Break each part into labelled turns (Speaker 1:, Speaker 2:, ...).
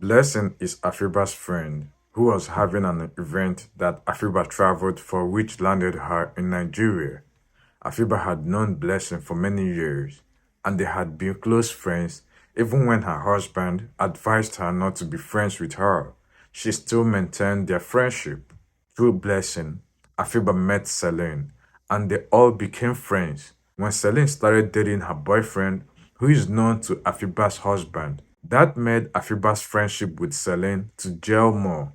Speaker 1: Blessing is Afiba's friend, who was having an event that Afiba traveled for which landed her in Nigeria. Afiba had known Blessing for many years, and they had been close friends even when her husband advised her not to be friends with her. She still maintained their friendship. Through Blessing, Afiba met Celine, and they all became friends. When Celine started dating her boyfriend, who is known to Afiba's husband, that made Afiba's friendship with Celine to gel more.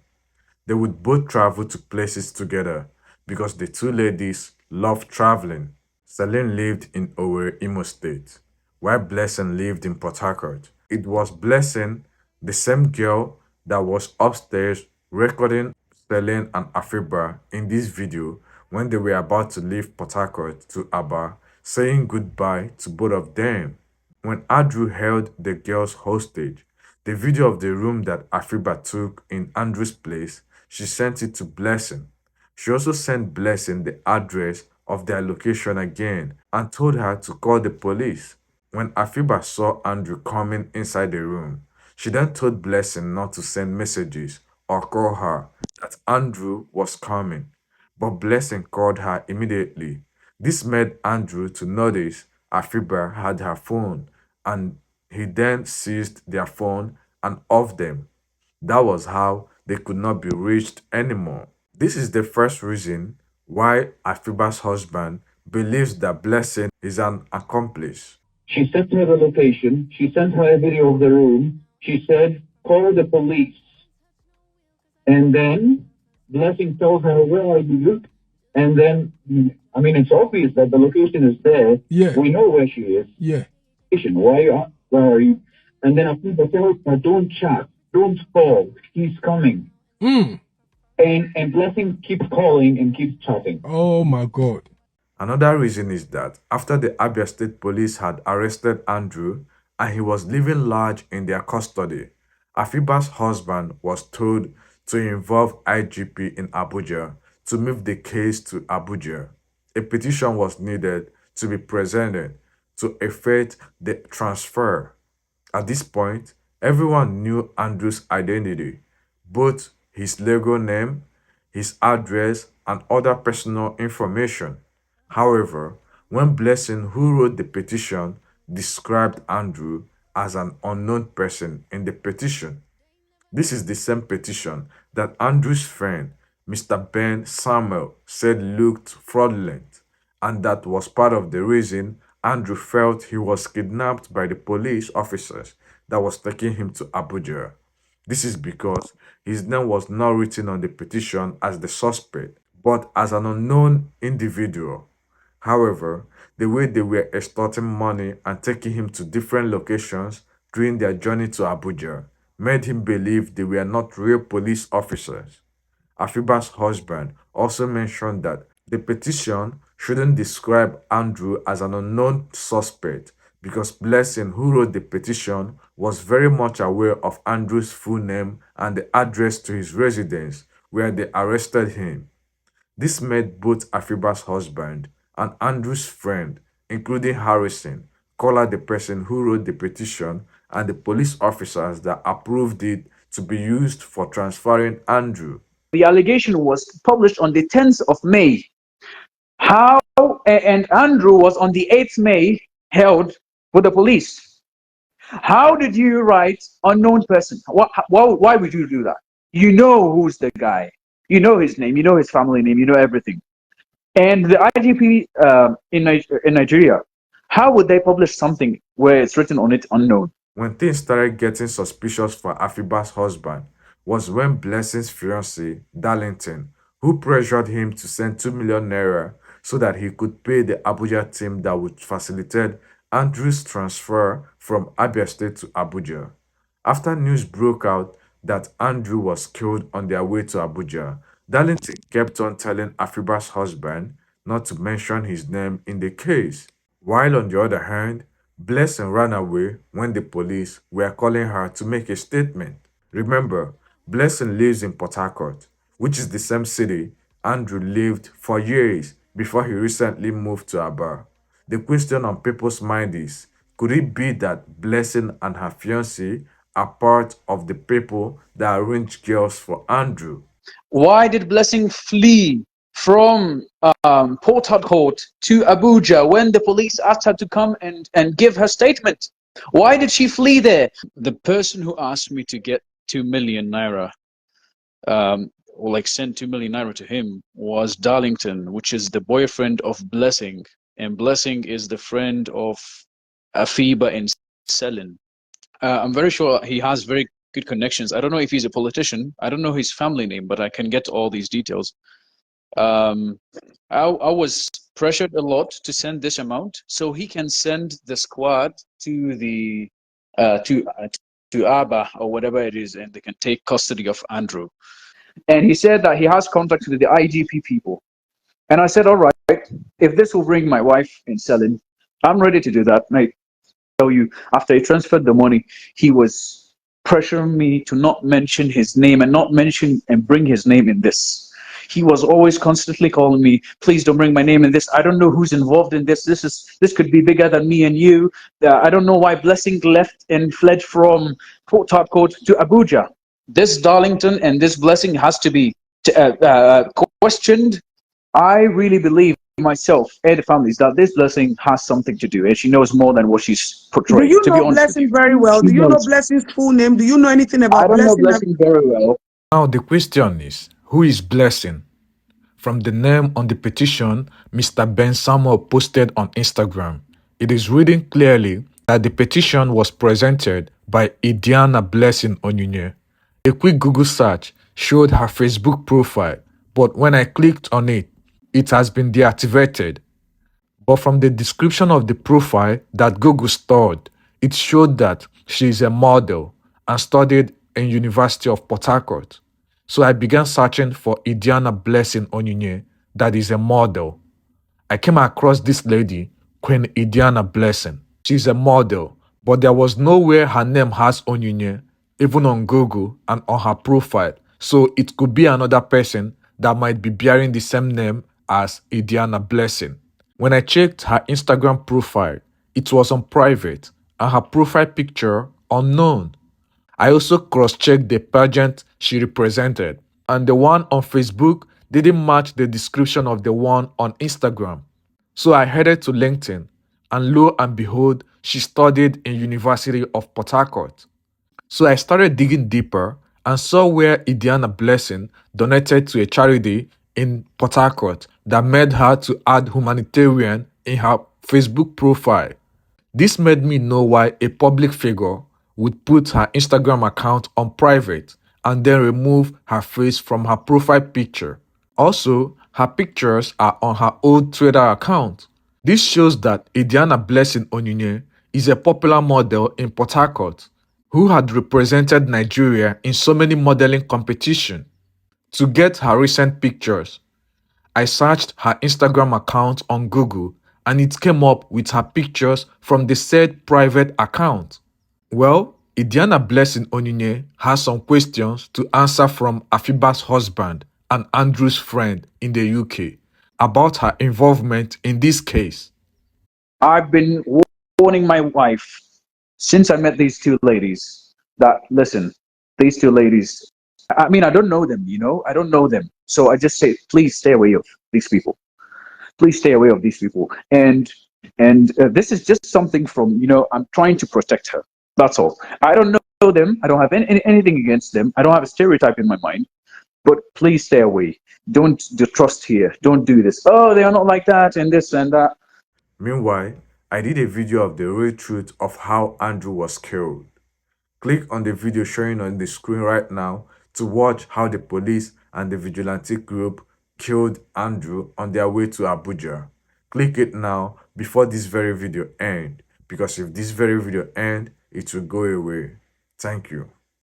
Speaker 1: They would both travel to places together because the two ladies loved traveling. Celine lived in Owerri, Imo State, while Blessing lived in Port Harcourt. It was Blessing, the same girl that was upstairs recording Celine and Afiba in this video when they were about to leave Port Harcourt to Aba, saying goodbye to both of them. When Andrew held the girls hostage, the video of the room that Afiba took in Andrew's place, she sent it to Blessing. She also sent Blessing the address of their location again and told her to call the police. When Afiba saw Andrew coming inside the room, she then told Blessing not to send messages or call her, that Andrew was coming. But Blessing called her immediately. This made Andrew to notice Afiba had her phone, and he then seized their phone and off them. That was how they could not be reached anymore. This is the first reason why Afiba's husband believes that Blessing is an accomplice.
Speaker 2: She sent her the location. She sent her a video of the room. She said, call the police. And then Blessing told her, where are you? And then, I mean, it's obvious that the location is there.
Speaker 3: Yeah.
Speaker 2: We know where she is.
Speaker 3: Yeah.
Speaker 2: Where are you? And then Afiba tells her, don't chat. Don't call. He's coming. And Blessing keeps calling and keeps chatting.
Speaker 3: Oh my God.
Speaker 1: Another reason is that after the Abia State Police had arrested Andrew and he was living large in their custody, Afiba's husband was told to involve IGP in Abuja to move the case to Abuja. A petition was needed to be presented to effect the transfer. At this point, everyone knew Andrew's identity, both his legal name, his address, and other personal information. However, when Blessing, who wrote the petition, described Andrew as an unknown person in the petition, this is the same petition that Andrew's friend, Mr. Ben Samuel, said looked fraudulent, and that was part of the reason Andrew felt he was kidnapped by the police officers that was taking him to Abuja. This is because his name was not written on the petition as the suspect, but as an unknown individual. However, the way they were extorting money and taking him to different locations during their journey to Abuja made him believe they were not real police officers. Afiba's husband also mentioned that the petition shouldn't describe Andrew as an unknown suspect because Blessing, who wrote the petition, was very much aware of Andrew's full name and the address to his residence where they arrested him. This made both Afiba's husband and Andrew's friend, including Harrison, call out the person who wrote the petition and the police officers that approved it to be used for transferring Andrew.
Speaker 4: The allegation was published on the 10th of May. How and Andrew was on the 8th May held with the police. How did you write unknown person? Why would you do that? You know who's the guy. You know his name. You know his family name. You know everything. And the IGP in Nigeria, how would they publish something where it's written on it unknown?
Speaker 1: When things started getting suspicious for Afiba's husband was when Blessing's fiancée, Darlington, who pressured him to send 2 million naira so that he could pay the Abuja team that would facilitate Andrew's transfer from Abia State to Abuja. After news broke out that Andrew was killed on their way to Abuja, Darlington kept on telling Afiba's husband not to mention his name in the case. While on the other hand, Blessing ran away when the police were calling her to make a statement. Remember, Blessing lives in Port Harcourt, which is the same city Andrew lived for years before he recently moved to Aba. The question on people's mind is, could it be that Blessing and her fiancé are part of the people that arrange girls for Andrew.
Speaker 4: Why did Blessing flee from Port Harcourt to Abuja when the police asked her to come and give her statement? Why did she flee there?
Speaker 3: The person who asked me to get 2 million naira, or like send 2 million naira to him, was Darlington, which is the boyfriend of Blessing. And Blessing is the friend of Afiba and Celine. I'm very sure he has very good connections. I don't know if he's a politician. I don't know his family name, but I can get all these details. Um, I was pressured a lot to send this amount so he can send the squad to the uh, to uh, to Aba or whatever it is, and they can take custody of Andrew.
Speaker 4: And he said that he has contacts with the IGP people. And I said, all right, if this will bring my wife and Celine, I'm ready to do that. Mate, tell you, after he transferred the money, he was pressuring me to not mention his name and not mention and bring his name in this. He was always constantly calling me, please don't bring my name in this. I don't know who's involved in this. This could be bigger than me and you. I don't know why Blessing left and fled from Port Harcourt to Abuja. This Darlington and this Blessing has to be questioned. I really believe myself and the families that this Blessing has something to do, and she knows more than what she's
Speaker 5: Do
Speaker 4: portraying.
Speaker 5: you
Speaker 4: To be
Speaker 5: know
Speaker 4: honest with
Speaker 5: Blessing
Speaker 4: you,
Speaker 5: very well?
Speaker 4: she
Speaker 5: Do you know
Speaker 4: knows.
Speaker 5: Blessing's full name? Do you know anything
Speaker 4: I
Speaker 5: about
Speaker 4: don't know
Speaker 5: Blessing?
Speaker 4: Blessing very well.
Speaker 1: Now the question is, who is Blessing? From the name on the petition Mr. Ben Samuel posted on Instagram, it is reading clearly that the petition was presented by Adiani Blessing Onyinye. A quick Google search showed her Facebook profile, but when I clicked on it, it has been deactivated. But from the description of the profile that Google stored, it showed that she is a model and studied in University of Port Harcourt. So I began searching for Adiani Blessing Onyinye, that is a model. I came across this lady, Queen Adiani Blessing. She's a model, but there was nowhere her name has Onyinye, even on Google and on her profile. So it could be another person that might be bearing the same name as Adiani Blessing. When I checked her Instagram profile, it was on private and her profile picture unknown. I also cross-checked the pageant she represented, and the one on Facebook didn't match the description of the one on Instagram. So I headed to LinkedIn, and lo and behold, she studied in University of Port Harcourt. So I started digging deeper and saw where Adiani Blessing donated to a charity in Port Harcourt that made her to add humanitarian in her Facebook profile. This made me know why a public figure would put her Instagram account on private and then remove her face from her profile picture. Also, her pictures are on her old Twitter account. This shows that Adiani Blessing Onyinye is a popular model in Port Harcourt who had represented Nigeria in so many modeling competitions. To get her recent pictures, I searched her Instagram account on Google and it came up with her pictures from the said private account. Well, Adiani Blessing Onyinye has some questions to answer from Afiba's husband and Andrew's friend in the UK about her involvement in this case.
Speaker 4: I've been warning my wife since I met these two ladies that listen, these two ladies. I mean, I don't know them. I don't know them. So I just say, please stay away of these people. Please stay away of these people. And this is just something from I'm trying to protect her. That's all. I don't know them. I don't have anything against them. I don't have a stereotype in my mind. But please stay away. Don't trust here. Don't do this. Oh, they are not like that and this and that.
Speaker 1: Meanwhile, I did a video of the real truth of how Andrew was killed. Click on the video showing on the screen right now to watch how the police and the vigilante group killed Andrew on their way to Abuja. Click it now before this very video ends, because if this very video ends, it will go away. Thank you.